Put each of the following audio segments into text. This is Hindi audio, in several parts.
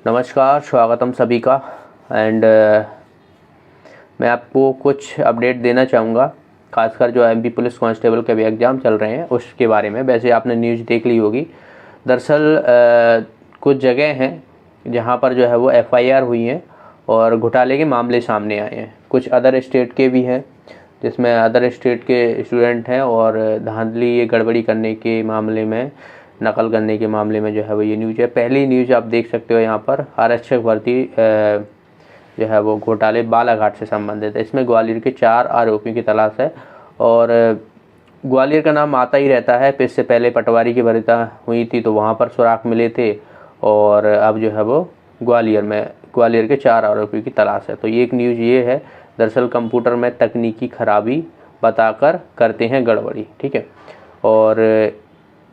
नमस्कार, स्वागतम सभी का। एंड मैं आपको कुछ अपडेट देना चाहूँगा, खासकर जो एमपी पुलिस कांस्टेबल के भी एग्ज़ाम चल रहे हैं उसके बारे में। वैसे आपने न्यूज़ देख ली होगी। दरअसल कुछ जगह हैं जहाँ पर जो है वो एफआईआर हुई हैं और घोटाले के मामले सामने आए हैं। कुछ अदर स्टेट के भी हैं जिसमें अदर स्टेट के स्टूडेंट हैं और धांधली ये गड़बड़ी करने के मामले में, नकल करने के मामले में जो है वो ये न्यूज़ है। पहली न्यूज़ आप देख सकते हो यहाँ पर, आरक्षक भर्ती जो है वो घोटाले बालाघाट से संबंधित है। इसमें ग्वालियर के 4 आरोपियों की तलाश है और ग्वालियर का नाम आता ही रहता है। इससे पहले पटवारी की भर्ती हुई थी तो वहाँ पर सुराग मिले थे और अब जो है वो ग्वालियर के 4 आरोपियों की तलाश है। तो ये एक न्यूज़ ये है, दरअसल कंप्यूटर में तकनीकी खराबी बताकर करते हैं गड़बड़ी, ठीक है। और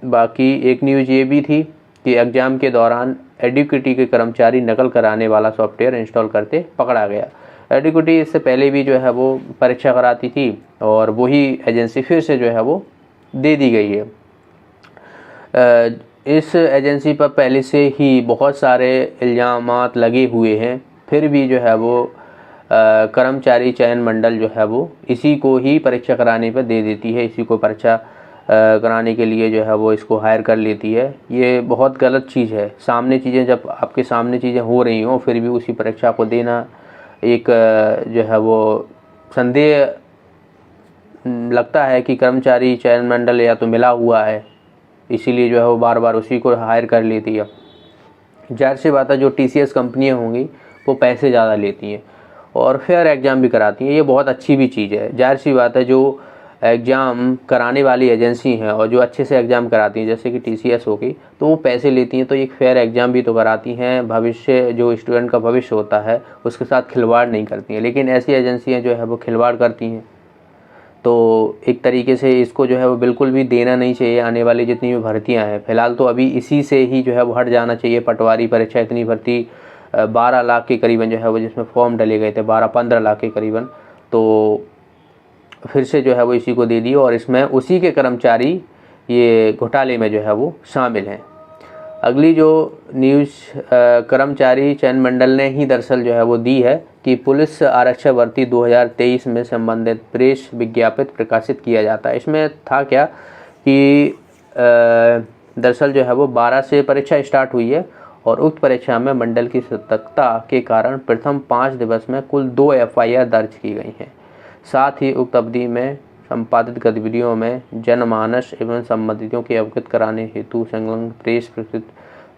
बाकी एक न्यूज़ ये भी थी कि एग्ज़ाम के दौरान एडुकेटी के कर्मचारी नकल कराने वाला सॉफ्टवेयर इंस्टॉल करते पकड़ा गया। एडुकेटी इससे पहले भी जो है वो परीक्षा कराती थी और वही एजेंसी फिर से जो है वो दे दी गई है। इस एजेंसी पर पहले से ही बहुत सारे इल्ज़ामात लगे हुए हैं, फिर भी जो है वो कर्मचारी चयन मंडल जो है वो इसी को ही परीक्षा कराने पर दे देती है, इसी को परीक्षा कराने के लिए जो है वो इसको हायर कर लेती है। ये बहुत गलत चीज़ है। सामने चीज़ें, जब आपके सामने चीज़ें हो रही हों फिर भी उसी परीक्षा को देना एक जो है वो संदेह लगता है कि कर्मचारी चयन मंडल या तो मिला हुआ है, इसीलिए जो है वो बार बार उसी को हायर कर लेती है। जाहिर सी बात है, जो टीसीएस कंपनियाँ होंगी वो पैसे ज़्यादा लेती हैं और फेयर एग्ज़ाम भी कराती हैं। ये बहुत अच्छी भी चीज़ है। जाहिर सी बात है, जो एग्ज़ाम कराने वाली एजेंसी हैं और जो अच्छे से एग्ज़ाम कराती हैं जैसे कि टीसीएस होगी, तो वो पैसे लेती हैं तो एक फ़ेयर एग्ज़ाम भी तो कराती हैं। भविष्य, जो स्टूडेंट का भविष्य होता है उसके साथ खिलवाड़ नहीं करती हैं। लेकिन ऐसी एजेंसियां जो है वो खिलवाड़ करती हैं। तो एक तरीके से इसको जो है वो बिल्कुल भी देना नहीं चाहिए। आने वाली जितनी भी भर्तियाँ हैं, फ़िलहाल तो अभी इसी से ही जो है वो हट जाना चाहिए। पटवारी परीक्षा इतनी भर्ती 12 लाख के करीबन जो है वो जिसमें फॉर्म डले गए थे, 12-15 लाख के करीबन, तो फिर से जो है वो इसी को दे दी और इसमें उसी के कर्मचारी ये घोटाले में जो है वो शामिल हैं। अगली जो न्यूज़ कर्मचारी चयन मंडल ने ही दरअसल जो है वो दी है कि पुलिस आरक्षक भर्ती 2023 में संबंधित प्रेस विज्ञापित प्रकाशित किया जाता है। इसमें था क्या कि दरअसल जो है वो 12 से परीक्षा स्टार्ट हुई है और उक्त परीक्षा में मंडल की सतर्कता के कारण प्रथम 5 दिवस में कुल 2 एफआईआर दर्ज की गई हैं। साथ ही उक्त अवधि में संपादित गतिविधियों में जनमानस एवं संबंधितों के अवगत कराने हेतु संलग्न प्रेस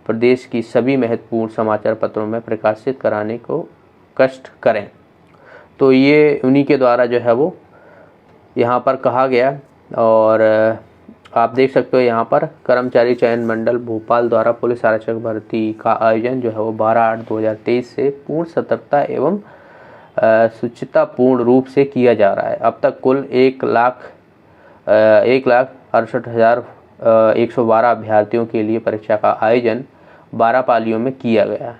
प्रदेश की सभी महत्वपूर्ण समाचार पत्रों में प्रकाशित कराने को कष्ट करें। तो ये उन्हीं के द्वारा जो है वो यहाँ पर कहा गया। और आप देख सकते हो यहाँ पर कर्मचारी चयन मंडल भोपाल द्वारा पुलिस आरक्षक भर्ती का आयोजन जो है वो 12/8/2023 से पूर्ण सतर्कता एवं सुचिता पूर्ण रूप से किया जा रहा है। अब तक कुल 1,68,112 अभ्यर्थियों के लिए परीक्षा का आयोजन 12 पालियों में किया गया है।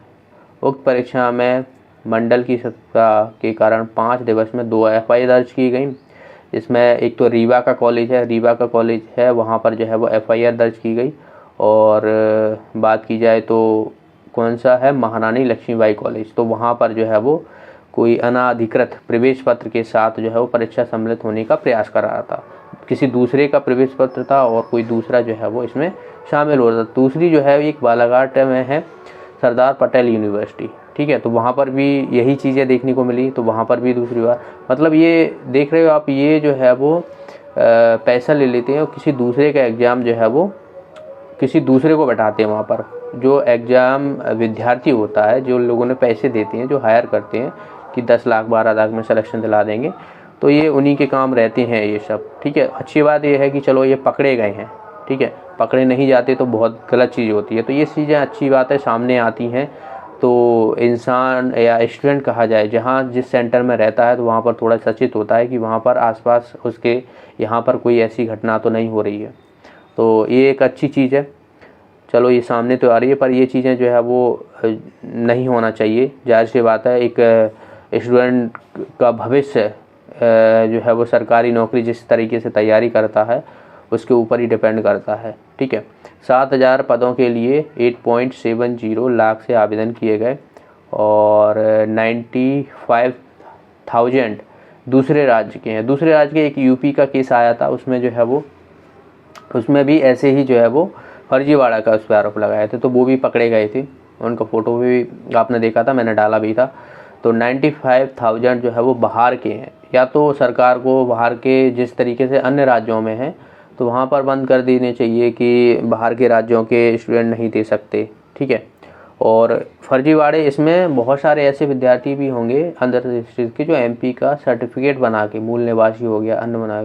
उक्त परीक्षा में मंडल की सतर्कता के कारण 5 दिवस में 2 एफआईआर दर्ज की गई। इसमें एक तो रीवा का कॉलेज है, वहाँ पर जो है वो एफआईआर दर्ज की गई। और बात की जाए तो कौन सा है, महारानी लक्ष्मीबाई कॉलेज, तो वहाँ पर जो है वो कोई अनाधिकृत प्रवेश पत्र के साथ जो है वो परीक्षा सम्मिलित होने का प्रयास कर रहा था। किसी दूसरे का प्रवेश पत्र था और कोई दूसरा जो है वो इसमें शामिल हो रहा था। दूसरी जो है एक बालाघाट में है सरदार पटेल यूनिवर्सिटी, ठीक है, तो वहाँ पर भी यही चीज़ें देखने को मिली। तो वहाँ पर भी दूसरी बार, मतलब ये देख रहे हो आप, ये जो है वो पैसा ले लेते हैं और किसी दूसरे का एग्ज़ाम जो है वो किसी दूसरे को बैठाते हैं वहाँ पर। जो एग्ज़ाम विद्यार्थी होता है, जो लोगों ने पैसे देते हैं, जो हायर करते हैं कि 10 लाख 12 लाख में सिलेक्शन दिला देंगे, तो ये उन्हीं के काम रहते हैं ये सब, ठीक है। अच्छी बात ये है कि चलो ये पकड़े गए हैं, ठीक है। पकड़े नहीं जाते तो बहुत गलत चीज़ होती है। तो ये चीज़ें अच्छी बात है सामने आती हैं। तो इंसान या स्टूडेंट कहा जाए, जहाँ जिस सेंटर में रहता है तो वहाँ पर थोड़ा सचेत होता है कि वहाँ पर आसपास उसके यहाँ पर कोई ऐसी घटना तो नहीं हो रही है। तो ये एक अच्छी चीज़ है। चलो ये सामने तो आ रही है, पर ये चीज़ें जो है वो नहीं होना चाहिए। जाहिर सी बात है, एक स्टूडेंट का भविष्य जो है वो सरकारी नौकरी जिस तरीके से तैयारी करता है उसके ऊपर ही डिपेंड करता है, ठीक। ठीक है। 7,000 पदों के लिए 8.70 लाख से आवेदन किए गए और 95,000 दूसरे राज्य के हैं। दूसरे राज्य के एक यूपी का केस आया था, उसमें जो है वो उसमें भी ऐसे ही जो है वो फर्जीवाड़ा का उस पर आरोप लगाए थे, तो वो भी पकड़े गए थे। उनका फ़ोटो भी आपने देखा था, मैंने डाला भी था। तो 95,000 जो है वो बाहर के हैं। या तो सरकार को बाहर के जिस तरीके से अन्य राज्यों में हैं तो वहाँ पर बंद कर देने चाहिए कि बाहर के राज्यों के स्टूडेंट नहीं दे सकते, ठीक है। और फर्जीवाड़े इसमें बहुत सारे ऐसे विद्यार्थी भी होंगे अदर डिस्ट्रिक्ट के जो एमपी का सर्टिफिकेट बना के, मूल निवासी हो गया, अन्य बना,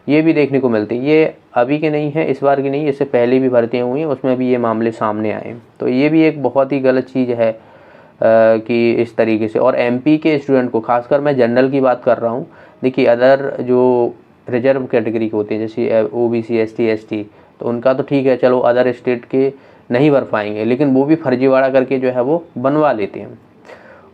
ये भी देखने को मिलते हैं। ये अभी के नहीं है, इस बार की नहीं, इससे पहले भी भर्तियाँ हुई हैं, उसमें भी ये मामले सामने आए। तो ये भी एक बहुत ही गलत चीज़ है कि इस तरीके से। और एमपी के स्टूडेंट को, खासकर मैं जनरल की बात कर रहा हूँ, देखिए अदर जो रिजर्व कैटेगरी के होते हैं जैसे ओबीसी, एसटी, एसटी, तो उनका तो ठीक है, चलो अदर स्टेट के नहीं भर पाएंगे, लेकिन वो भी फर्जीवाड़ा करके जो है वो बनवा लेते हैं।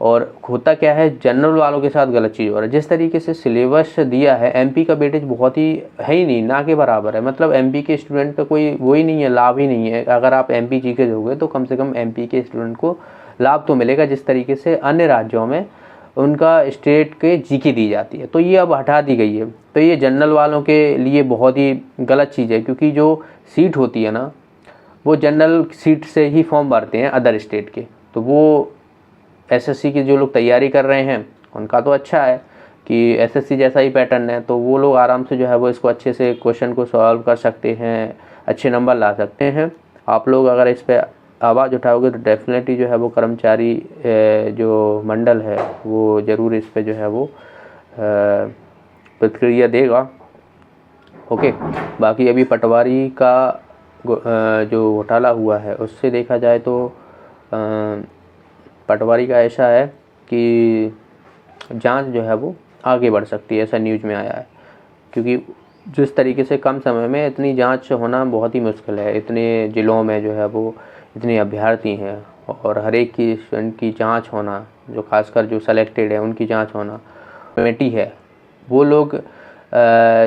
और होता क्या है, जनरल वालों के साथ गलत चीज़ हो रहा है। जिस तरीके से सिलेबस दिया है, एमपी का वेटेज बहुत ही है ही नहीं, ना के बराबर है। मतलब एमपी के स्टूडेंट का कोई वो ही नहीं है, लाभ ही नहीं है। अगर आप एमपी जी के दोगे तो कम से कम एमपी के स्टूडेंट को लाभ तो मिलेगा, जिस तरीके से अन्य राज्यों में उनका स्टेट के जीके दी जाती है। तो ये अब हटा दी गई है। तो ये जनरल वालों के लिए बहुत ही गलत चीज़ है, क्योंकि जो सीट होती है ना, वो जनरल सीट से ही फॉर्म भरते हैं अदर स्टेट के। तो वो एसएससी की जो लोग तैयारी कर रहे हैं उनका तो अच्छा है कि एसएससी जैसा ही पैटर्न है, तो वो लोग आराम से जो है वो इसको अच्छे से क्वेश्चन को सॉल्व कर सकते हैं, अच्छे नंबर ला सकते हैं। आप लोग अगर इस पर आवाज़ उठाओगे तो डेफिनेटली जो है वो कर्मचारी जो मंडल है वो ज़रूर इस पर जो है वो प्रतिक्रिया देगा। ओके, बाकी अभी पटवारी का जो घोटाला हुआ है उससे देखा जाए तो पटवारी का ऐसा है कि जांच जो है वो आगे बढ़ सकती है, ऐसा न्यूज़ में आया है। क्योंकि जिस तरीके से कम समय में इतनी जांच होना बहुत ही मुश्किल है, इतने ज़िलों में जो है वो इतने अभ्यर्थी हैं और हर एक की स्टूडेंट की जांच होना, जो खासकर जो सेलेक्टेड है उनकी जांच होना, कमेटी है वो लोग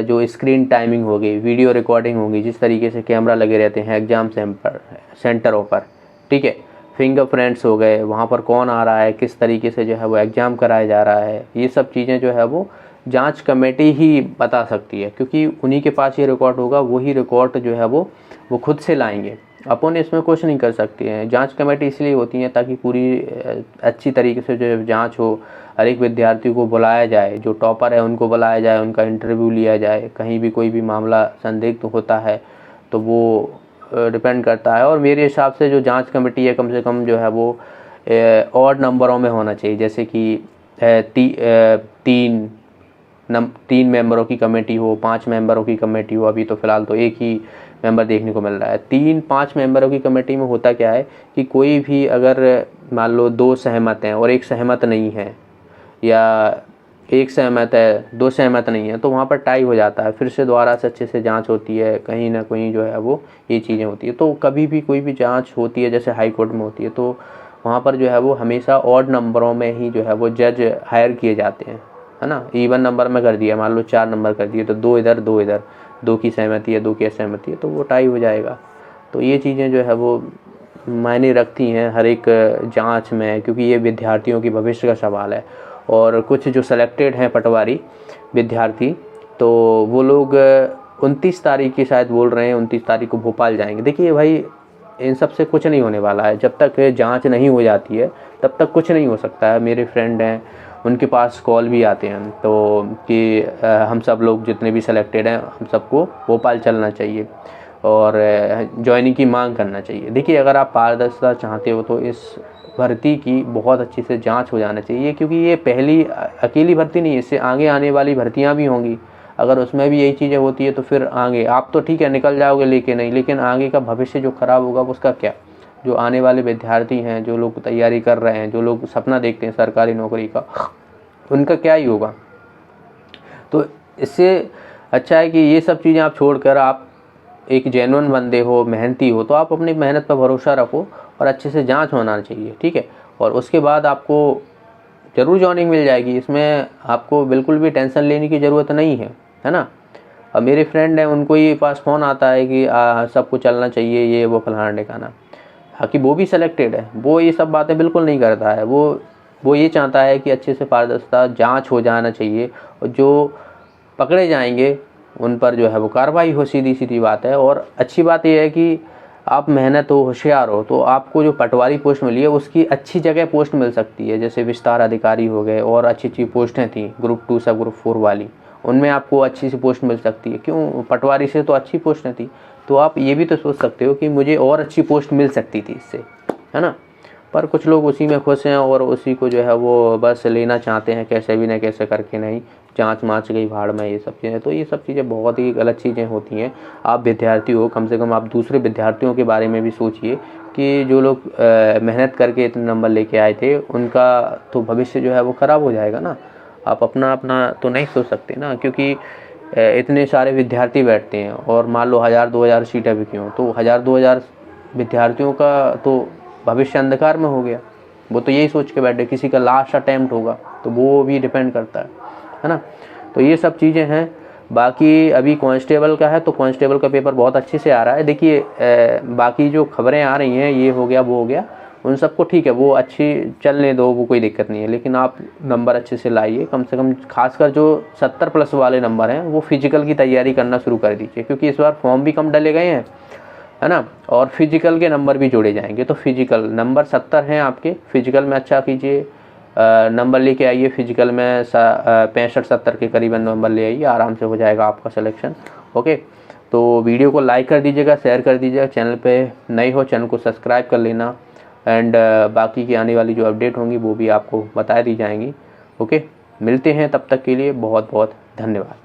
जो स्क्रीन टाइमिंग होगी, वीडियो रिकॉर्डिंग होगी, जिस तरीके से कैमरा लगे रहते हैं एग्ज़ाम सेंटरों पर, ठीक है, फिंगरप्रिंट्स हो गए, वहाँ पर कौन आ रहा है, किस तरीके से जो है वो एग्ज़ाम कराया जा रहा है, ये सब चीज़ें जो है वो जांच कमेटी ही बता सकती है। क्योंकि उन्हीं के पास ये रिकॉर्ड होगा, वही रिकॉर्ड जो है वो खुद से लाएंगे। अपन इसमें कुछ नहीं कर सकते हैं। जांच कमेटी इसलिए होती है ताकि पूरी अच्छी तरीके से जो जांच हो, हर एक विद्यार्थी को बुलाया जाए, जो टॉपर है उनको बुलाया जाए, उनका इंटरव्यू लिया जाए। कहीं भी कोई भी मामला संदिग्ध होता है तो वो डिपेंड करता है। और मेरे हिसाब से जो जांच कमेटी है कम से कम जो है वो ऑड नंबरों में होना चाहिए, जैसे कि 3 मेंबरों की कमेटी हो, 5 मेंबरों की कमेटी हो। अभी तो फ़िलहाल तो एक ही मेंबर देखने को मिल रहा है। 3-5 मेंबरों की कमेटी में होता क्या है कि कोई भी अगर मान लो 2 सहमत हैं और एक सहमत नहीं है, या एक सहमत है 2 सहमत नहीं है, तो वहाँ पर टाई हो जाता है। फिर से दोबारा से अच्छे से जांच होती है, कहीं ना कहीं जो है वो ये चीज़ें होती है। तो कभी भी कोई भी जांच होती है जैसे हाई कोर्ट में होती है, तो वहाँ पर जो है वो हमेशा ऑड नंबरों में ही जो है वो जज हायर किए जाते हैं, है ना। इवन नंबर में कर दिया, मान लो 4 नंबर कर दिए, तो 2 इधर 2 इधर, 2 की सहमति है 2 की असहमति है, तो वो टाई हो जाएगा। तो ये चीज़ें जो है वो मायने रखती हैं हर एक जांच में, क्योंकि ये विद्यार्थियों की भविष्य का सवाल है। और कुछ जो सेलेक्टेड हैं पटवारी विद्यार्थी, तो वो लोग 29 तारीख की शायद बोल रहे हैं, 29 तारीख को भोपाल जाएंगे। देखिए भाई, इन सब से कुछ नहीं होने वाला है। जब तक जांच नहीं हो जाती है तब तक कुछ नहीं हो सकता है। मेरे फ्रेंड हैं, उनके पास कॉल भी आते हैं तो कि हम सब लोग जितने भी सेलेक्टेड हैं, हम सबको भोपाल चलना चाहिए और ज्वाइनिंग की मांग करना चाहिए। देखिए, अगर आप पारदर्शिता चाहते हो तो इस भर्ती की बहुत अच्छी से जांच हो जाना चाहिए, क्योंकि ये पहली अकेली भर्ती नहीं है, इससे आगे आने वाली भर्तियां भी होंगी। अगर उसमें भी यही चीज़ें होती है तो फिर आगे आप तो ठीक है निकल जाओगे, लेकिन आगे का भविष्य जो ख़राब होगा उसका क्या। जो आने वाले विद्यार्थी हैं, जो लोग तैयारी कर रहे हैं, जो लोग सपना देखते हैं सरकारी नौकरी का, उनका क्या ही होगा। तो इससे अच्छा है कि ये सब चीज़ें आप छोड़कर आप एक जेन्युइन बंदे हो, मेहनती हो, तो आप अपनी मेहनत पर भरोसा रखो और अच्छे से जांच होना चाहिए, ठीक है। और उसके बाद आपको ज़रूर जॉइनिंग मिल जाएगी, इसमें आपको बिल्कुल भी टेंशन लेने की ज़रूरत नहीं है, है ना। अब मेरे फ्रेंड हैं, उनको ही पास फ़ोन आता है कि सबको चलना चाहिए, ये वो फलाना ढिकाना। हालांकि वो भी सिलेक्टेड है, वो ये सब बातें बिल्कुल नहीं करता है। वो ये चाहता है कि अच्छे से पारदर्शिता जांच हो जाना चाहिए, और जो पकड़े जाएंगे उन पर जो है वो कार्रवाई हो, सीधी सीधी बात है। और अच्छी बात यह है कि आप मेहनत हो, होशियार हो, तो आपको जो पटवारी पोस्ट मिली है उसकी अच्छी जगह पोस्ट मिल सकती है। जैसे विस्तार अधिकारी हो गए, और अच्छी अच्छी पोस्टें थी ग्रुप 2 सब ग्रुप 4 वाली, उनमें आपको अच्छी सी पोस्ट मिल सकती है। क्यों, पटवारी से तो अच्छी पोस्टें थी, तो आप ये भी तो सोच सकते हो कि मुझे और अच्छी पोस्ट मिल सकती थी इससे, है ना। पर कुछ लोग उसी में खुश हैं और उसी को जो है वो बस लेना चाहते हैं, कैसे भी ना कैसे करके, नहीं जांच माच गई भाड़ में, ये सब चीज़ें। तो ये सब चीज़ें बहुत ही गलत चीज़ें होती हैं। आप विद्यार्थी हो, कम से कम आप दूसरे विद्यार्थियों के बारे में भी सोचिए कि जो लोग मेहनत करके इतने नंबर लेके आए थे, उनका तो भविष्य जो है वो ख़राब हो जाएगा ना। आप अपना तो नहीं सोच सकते ना, क्योंकि इतने सारे विद्यार्थी बैठते हैं, और मान लो 1000-2000 सीटें भी क्यों, तो 1000-2000 विद्यार्थियों का तो भविष्य अंधकार में हो गया। वो तो यही सोच के बैठे, किसी का लास्ट अटेम्प्ट होगा, तो वो भी डिपेंड करता है ना। तो ये सब चीज़ें हैं। बाकी अभी कांस्टेबल का है, तो कांस्टेबल का पेपर बहुत अच्छे से आ रहा है। देखिए बाकी जो खबरें आ रही हैं, ये हो गया वो हो गया, उन सबको ठीक है, वो अच्छी चलने दो, वो कोई दिक्कत नहीं है। लेकिन आप नंबर अच्छे से लाइए, कम से कम खासकर जो 70+ वाले नंबर हैं, वो फिजिकल की तैयारी करना शुरू कर दीजिए, क्योंकि इस बार फॉर्म भी कम डाले गए हैं, है ना, और फिजिकल के नंबर भी जोड़े जाएंगे। तो फिजिकल नंबर 70 हैं आपके, फिजिकल में अच्छा कीजिए, नंबर लेके आइए। फिजिकल में 65-70 के करीबन नंबर ले आइए, आराम से हो जाएगा आपका सिलेक्शन। ओके, तो वीडियो को लाइक कर दीजिएगा, शेयर कर दीजिएगा। चैनल पे नए हो, चैनल को सब्सक्राइब कर लेना, एंड बाकी की आने वाली जो अपडेट होंगी वो भी आपको बता दी जाएंगी। ओके, मिलते हैं, तब तक के लिए बहुत बहुत धन्यवाद।